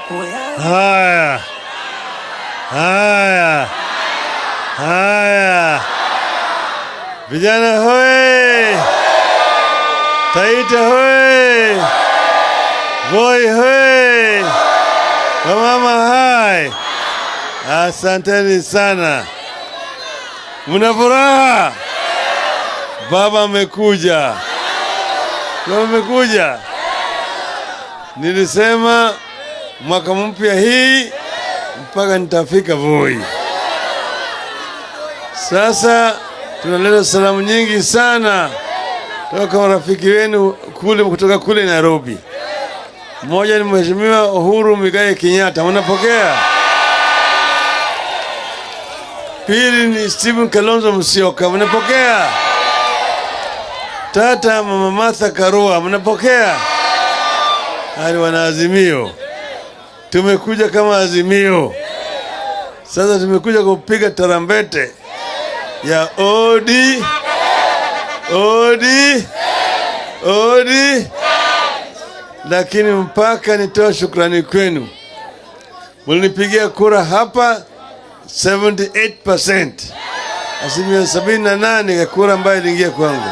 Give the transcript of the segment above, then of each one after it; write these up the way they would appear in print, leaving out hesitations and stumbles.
Haya, haya, haya, vijana hoye, Taita hoye, Voi hoye, wamama hai. Asanteni sana. Muna furaha? Baba amekuja. Baba amekuja. Nilisema mwaka mpya hii mpaka nitafika Voi. Sasa tunaleta salamu nyingi sana kutoka marafiki wenu kutoka kule Nairobi. Mmoja ni Mheshimiwa Uhuru Muigai Kenyatta, mnapokea? Pili ni Stephen Kalonzo Musyoka, mnapokea? Tata Mama Martha Karua, mnapokea? Hali wana Azimio. Tumekuja kama Azimio. Sasa tumekuja kupiga tarambete ya odi. Lakini mpaka nitoa shukrani kwenu. Mlinipigia kura hapa 78%. Asilimia 78 ya kura ambayo iliingia kwangu.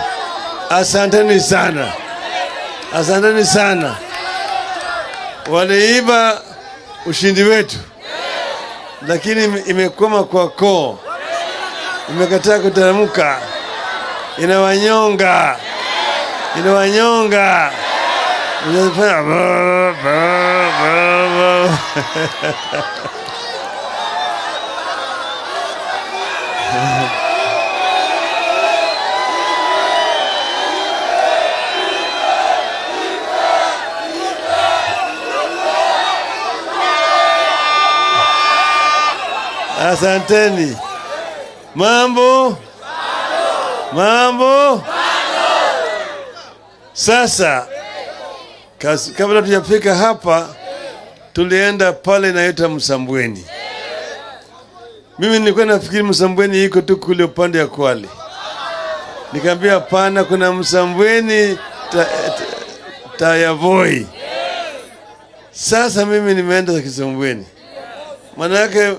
Asanteni sana. Asanteni sana. Waliiba ushindi wetu, lakini imekoma kwa koo, imekataa kutaramuka, inawanyonga. Inafanya Asanteni. Mambo. Sasa kabla tujafika hapa, tulienda pale inaitwa Msambweni. Mimi nilikuwa nafikiri Msambweni iko tu kule upande ya Kwale. Nikamwambia hapana, kuna Msambweni ya Voi. Sasa mimi nimeenda Msambweni. Maana yake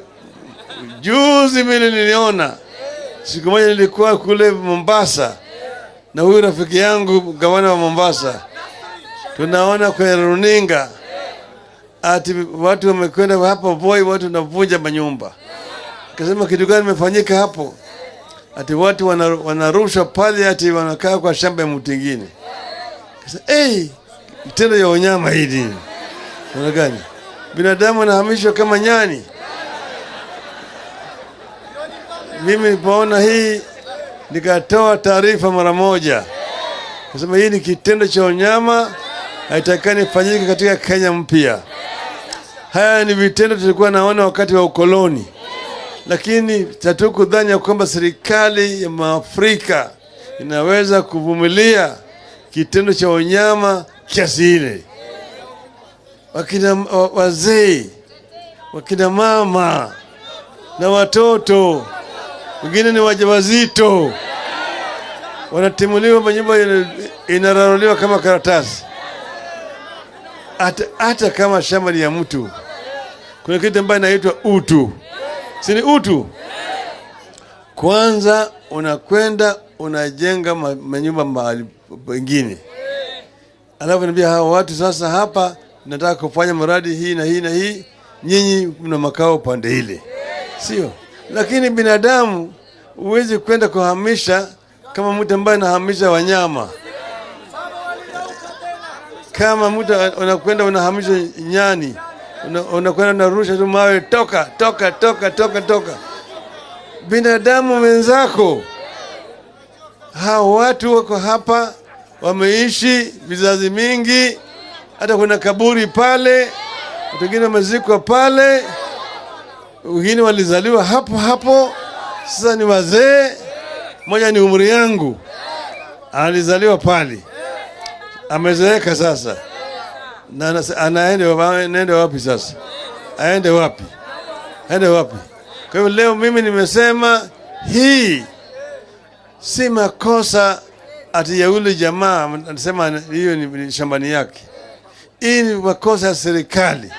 juzi mimi niliona, siku moja nilikuwa kule Mombasa na huyu rafiki yangu gavana wa Mombasa. Tunaona kwenye runinga ati watu wamekwenda hapa Voi, watu wanavunja manyumba. Akasema kitu gani kimefanyika hapo? Ati watu wanarusha pale, ati wanakaa kwa shamba ya mtu mwingine. Akasema kitendo ya unyama hili. Unaona gani? Binadamu anahamishwa kama nyani. Mimi nilipoona hii nikatoa taarifa mara moja. Nasema hii ni kitendo cha unyama, haitakani ifanyike katika Kenya mpya. Haya ni vitendo tulikuwa naona wakati wa ukoloni. Lakini hatukudhani kwamba serikali ya Maafrika inaweza kuvumilia kitendo cha unyama kiasi ile. Wakina wazee, wakina mama na watoto, wengine ni wajawazito, wanatimuliwa, manyumba inararuliwa kama karatasi. Hata kama shamba ni ya mtu, kuna kitu ambacho inaitwa utu. Si ni utu? Kwanza unakwenda unajenga manyumba mahali pengine. Alafu niambia hao watu sasa, hapa nataka kufanya mradi hii na hii na hii, nyinyi mna makao pande ile. Sio? Lakini binadamu huwezi kwenda kuhamisha kama mtu ambaye anahamisha wanyama. Kama mtu unakwenda unahamisha nyani, unakwenda unarusha tu mawe, toka. Binadamu wenzako, hao watu wako hapa, wameishi vizazi mingi, hata kuna kaburi pale, wengine wamezikwa pale, wengine walizaliwa hapo. Sasa ni wazee. Mmoja ni umri yangu, alizaliwa pale, amezeeka sasa, na anaenda wapi sasa? Aende wapi? Kwa hivyo leo mimi nimesema hii si makosa ati ya yule jamaa anasema hiyo ni shambani yake. Hii ni makosa ya serikali.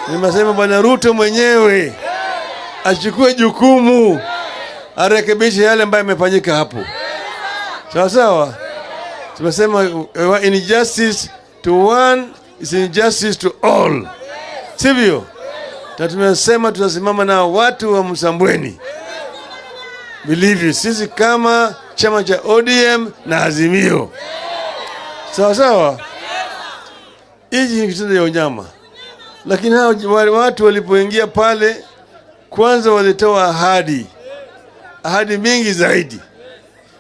Nimesema Bwana Ruto mwenyewe achukue jukumu, arekebishe yale ambayo yamefanyika hapo. Sawa sawa. Tumesema injustice to one is injustice to all. Sivyo? Na tumesema tutasimama na watu wa Msambweni. Believe sisi kama chama cha ODM na Azimio. Sawa sawa. Hii ni kitendo ya unyama. Lakini hao watu walipoingia pale, kwanza walitoa ahadi mingi zaidi.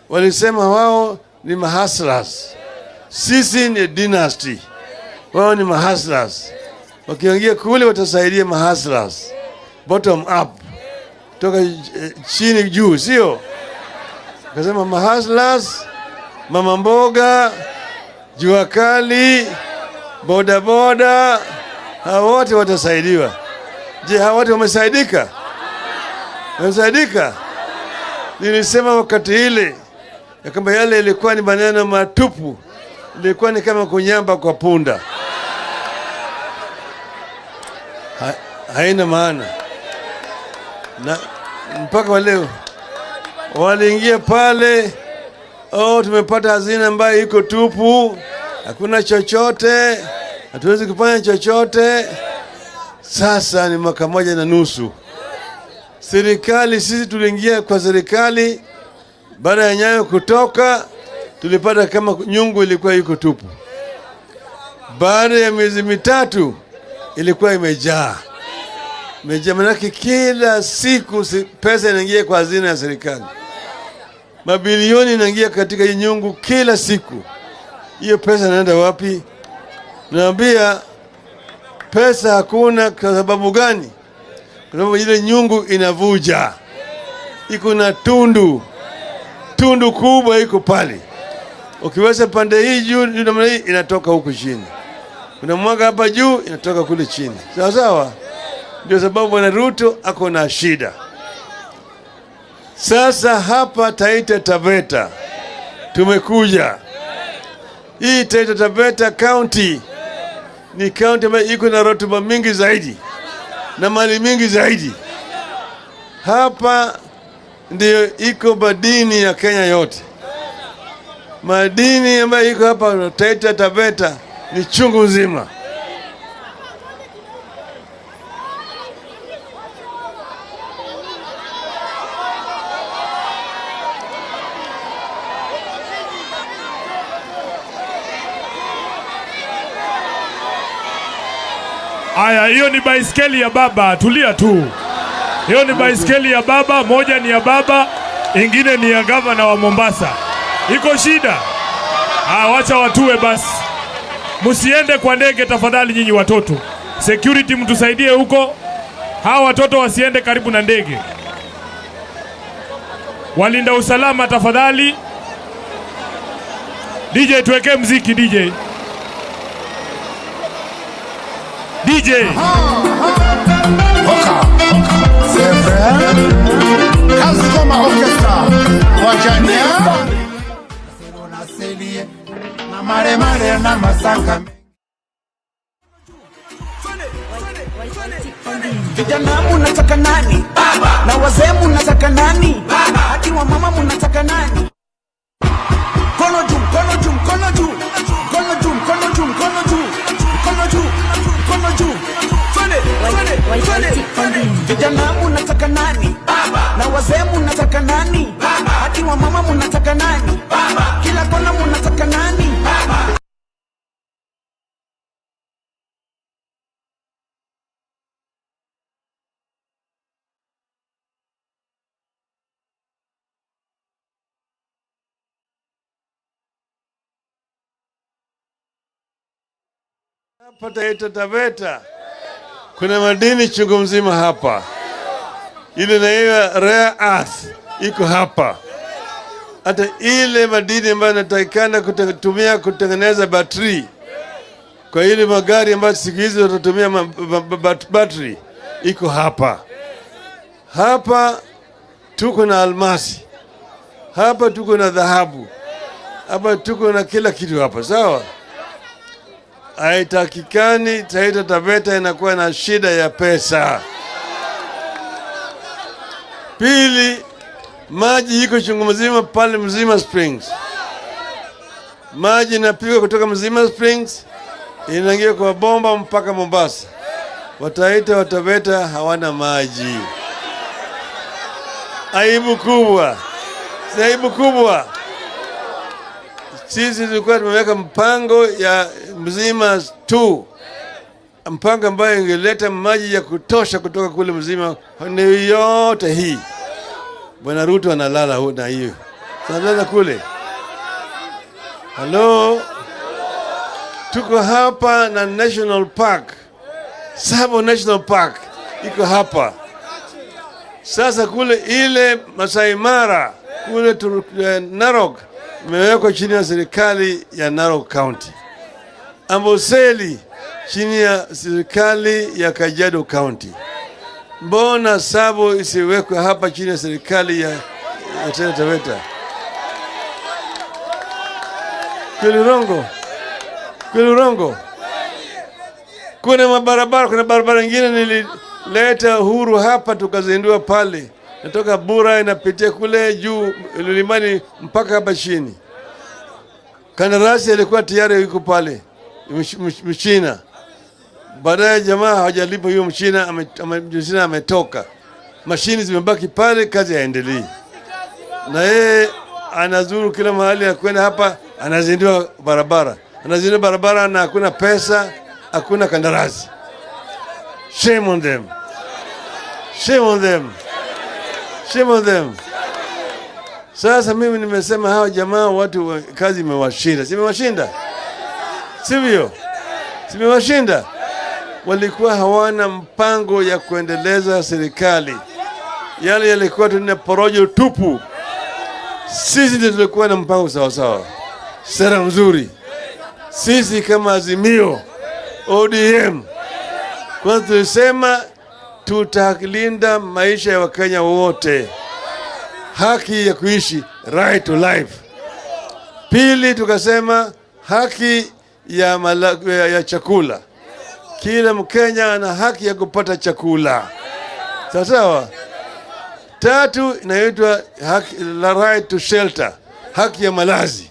Walisema wao ni mahaslas, sisi ni dynasty, wao ni mahaslas. Wakiingia kule watasaidia mahaslas, bottom up, toka chini juu, sio? Wakasema mahaslas, mama mboga, jua kali, boda boda, hao wote watasaidiwa. Je, hao wote wamesaidika? Wamesaidika? Nilisema wakati ile ya kwamba yale ilikuwa ni maneno matupu, ilikuwa ni kama kunyamba kwa punda. Haina maana. Na mpaka leo waliingia pale, tumepata hazina ambayo iko tupu, hakuna chochote, hatuwezi kufanya chochote. Sasa ni mwaka 1.5. Serikali, sisi tuliingia kwa serikali, baada ya Nyayo kutoka tulipata kama nyungu ilikuwa iko tupu. Baada ya miezi 3 ilikuwa imejaa. Manake kila siku pesa inaingia kwa hazina ya serikali. Mabilioni inaingia katika nyungu kila siku. Hiyo pesa inaenda wapi? Naambia pesa hakuna. Kwa sababu gani? Kwa sababu ile nyungu inavuja. Iko na tundu kubwa iko pale. Ukiweza pande hii juu namna hii inatoka huku chini. Kuna mwaga hapa juu inatoka kule chini. Sawa sawa? Ndio sababu Bwana Ruto ako na shida. Sasa hapa Taita Taveta tumekuja. Hii Taita Taveta County ni county ambayo iko na rotuba mingi zaidi na mali mingi zaidi. Hapa ndio iko madini ya Kenya yote. Madini ambayo iko hapa Taita Taveta ni chungu nzima. Aya, hiyo ni baiskeli ya baba, tulia tu. Hiyo ni baiskeli ya baba, moja ni ya baba, ingine ni ya gavana wa Mombasa. Iko shida? Wacha watue basi. Musiende kwa ndege tafadhali nyinyi watoto. Security mtusaidie huko. Hawa watoto wasiende karibu na ndege. Walinda usalama tafadhali. DJ tuweke mziki DJ. DJ. C'est vrai. Kaskoma Orchestra. Wajania. Serona Selie. Na mare na masaka. Vijana munataka nani? Baba. Na wazee munataka nani? Baba. Hadi wa mama munataka nani? Kono juu, kono juu, kono juu. Kono juu, kono juu, kono juu. Kono juu, kono juu. Vijana munataka nani? Baba. Na wazee munataka nani? Baba. Hadi wa mama munataka nani? Baba. Kila kona munataka nani? Baba. Hapa Taita Taveta kuna madini chungu mzima hapa. Ile na rare earth iko hapa. Hata ile madini ambayo inatakikana kutumia kutengeneza battery kwa ile magari ambayo siku hizi watatumia battery iko hapa. Hapa tuko na almasi. Hapa tuko na dhahabu. Hapa tuko na kila kitu hapa, sawa? haitakikani Taita Taveta inakuwa na shida ya pesa. Pili, maji iko chungu mzima pale Mzima Springs. Maji inapigwa kutoka Mzima Springs inaingia kwa bomba mpaka Mombasa. Wataita Wataveta hawana maji. Aibu kubwa. Si aibu kubwa. Sisi tulikuwa tumeweka mpango ya Mzima tu, mpango ambayo ingeleta maji ya kutosha kutoka kule Mzima ni yote hii. Bwana Ruto analala na hiyo. Analala kule. Hello. Tuko hapa na National Park. Sabo National Park iko hapa. Sasa kule ile Masai Mara kule Narok imewekwa chini ya serikali ya Narok County. Amboseli chini ya serikali ya Kajiado County. Mbona Sabo isiwekwe hapa chini ya serikali ya Taita Taveta? Kulurongo. Kuna barabara nyingine nilileta Uhuru hapa tukazindua pale. Natoka Bura inapitia kule juu Lulimani mpaka hapa chini. Kandarasi alikuwa tayari yuko pale. Mchina. Baadaye jamaa hawajalipa hiyo Mchina ametoka. Mashini zimebaki pale, kazi haendelei. Na yeye anazuru kila mahali ya kwenda hapa, anazindua barabara. Anazindua barabara na hakuna pesa, hakuna kandarasi. Shame on them. Shame on them. Shame on them. Sasa mimi nimesema hao jamaa watu kazi imewashinda. Simewashinda? Sivyo? Simewashinda? Walikuwa hawana mpango ya kuendeleza serikali. Yale yalikuwa tuna porojo tupu. Sisi ndio tulikuwa na mpango sawa sawa. Sera mzuri. Sisi kama Azimio ODM kwa tulisema tutalinda maisha ya Wakenya wote. Haki ya kuishi, right to life. Pili tukasema haki ya chakula. Kila Mkenya ana haki ya kupata chakula. Sawa? Tatu inaitwa haki la right to shelter, haki ya malazi.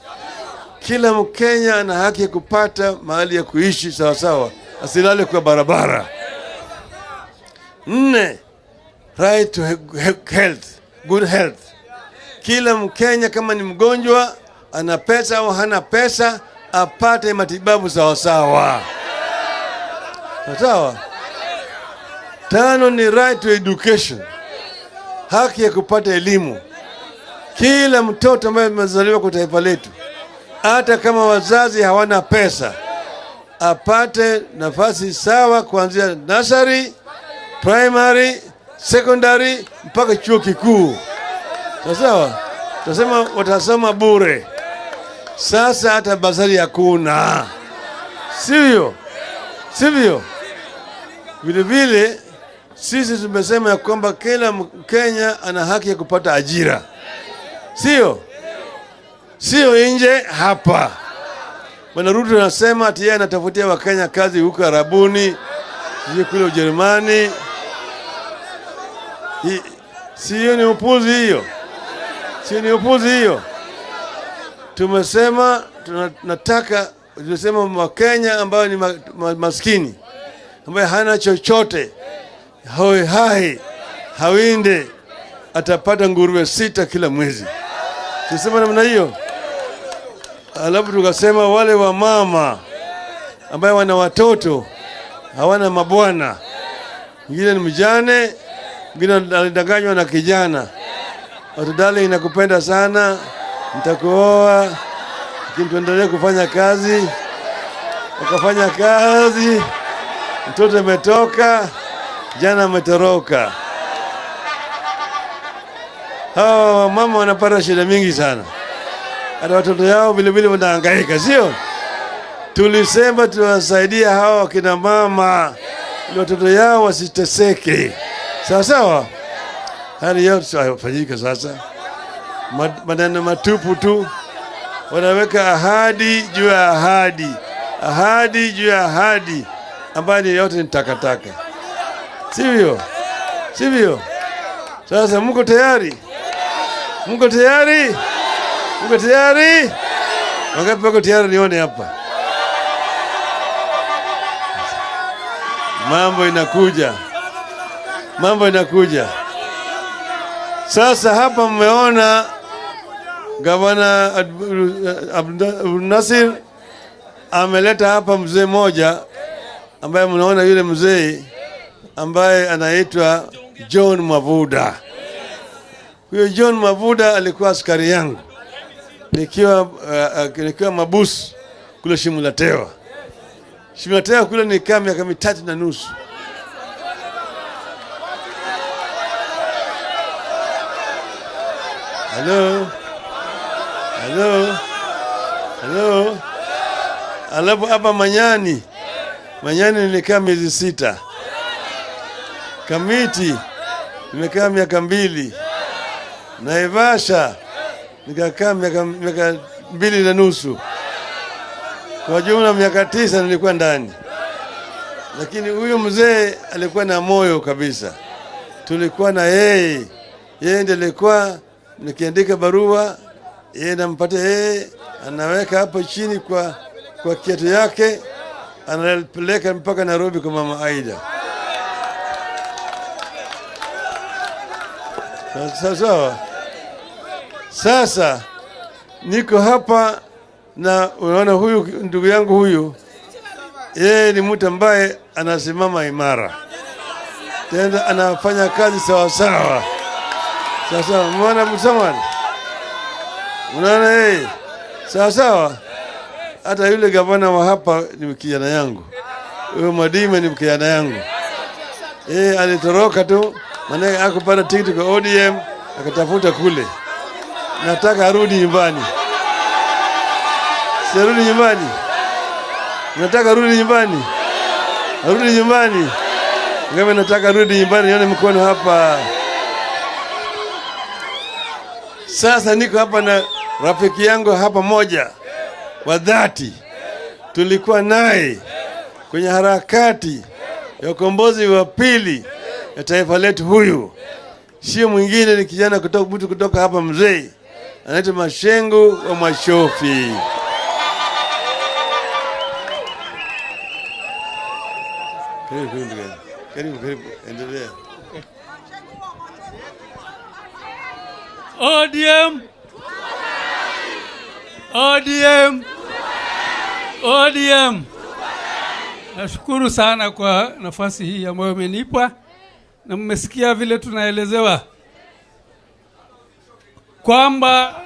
Kila Mkenya ana haki ya kupata mahali ya kuishi sawa, asilale kwa barabara. 4, right to health, good health. Kila Mkenya kama ni mgonjwa, ana pesa au hana pesa, apate matibabu sawa. Sawa? 5 ni right to education, haki ya kupata elimu. Kila mtoto ambaye amezaliwa kwa taifa letu, hata kama wazazi hawana pesa, apate nafasi sawa kuanzia nursery, primary, secondary mpaka chuo kikuu. Sawa? Tunasema watasoma bure. Sasa hata basari hakuna. Sivyo? Vile sisi tumesema ya kwamba kila Mkenya ana haki ya kupata ajira. Sio nje hapa. Bwana Ruto anasema ati yeye anatafutia Wakenya kazi huko Arabuni, kule Ujerumani. Sio ni upuzi hiyo. Tumesema tunasema Wakenya ambao ni maskini, ambaye hana chochote, hawinde, atapata nguruwe 6 kila mwezi. Tusema namna hiyo. Alafu tukasema wale wa mama ambaye wana watoto hawana mabwana, mwingine ni mjane, mwingine alidanganywa na kijana, watudale inakupenda sana, nitakuoa, lakini tuendelee kufanya kazi. Wakafanya kazi, mtoto ametoka, jana ametoroka. Hawa mama wanapata shida mingi sana. Hata watoto yao vile wanahangaika, sio? Tulisema tuwasaidia hawa kina mama ili watoto yao wasiteseke. Sawa? Hali yote hayafanyika sasa. Maneno matupu tu. Wanaweka ahadi juu ya ahadi. ahadi juu ya ahadi ambayo ni yote ni takataka. Sivyo? Sivyo? Sasa mko tayari? Mko tayari? Mko tayari? Wangapi wako tayari nione hapa? Mambo inakuja. Mambo inakuja. Sasa hapa mmeona Gavana Abdul Nasir ameleta hapa mzee moja ambaye mnaona yule mzee ambaye anaitwa John Mavuda. Huyo John Mavuda alikuwa askari yangu nikiwa mabusu kule Shimulatewa. Shimulatewa kule nikaa miaka 3.5. Hello. Hello. Hello. Alafu hapa Manyani nilikaa miezi 6. Kamiti nimekaa miaka 2. Naivasha nikakaa miaka 2.5. Kwa jumla miaka 9 nilikuwa ndani. Lakini huyo mzee alikuwa na moyo kabisa. Tulikuwa na yeye ndiye alikuwa nikiandika barua, yeye nampatia yeye, anaweka hapo chini kwa kiatu yake, anapeleka mpaka Nairobi kwa Mama Aida. Sawa. Sasa niko hapa na unaona huyu ndugu yangu huyu, yeye ni mtu ambaye anasimama imara. Tena anafanya kazi sawa sawa. Sasa mwana msamani. Unaona yeye? Sawa sawa. Hata yule gavana wa hapa ni kijana yangu. Huyo Madime ni kijana yangu. Alitoroka tu, maana hakupata tikiti kwa ODM, akatafuta kule. Nataka arudi nyumbani. Sirudi nyumbani. Nataka arudi nyumbani. Arudi nyumbani. Ngame nataka arudi nyumbani, nione mkono hapa. Sasa niko hapa na rafiki yangu hapa moja wa dhati. Tulikuwa naye kwenye harakati ya ukombozi wa pili ya taifa letu. Huyu sio mwingine, ni kijana kutoka hapa mzee, anaitwa Mashengu wa Mashofi. Karibu, endelea. ODM. Nashukuru sana kwa nafasi hii ambayo umenipa, na mmesikia vile tunaelezewa kwamba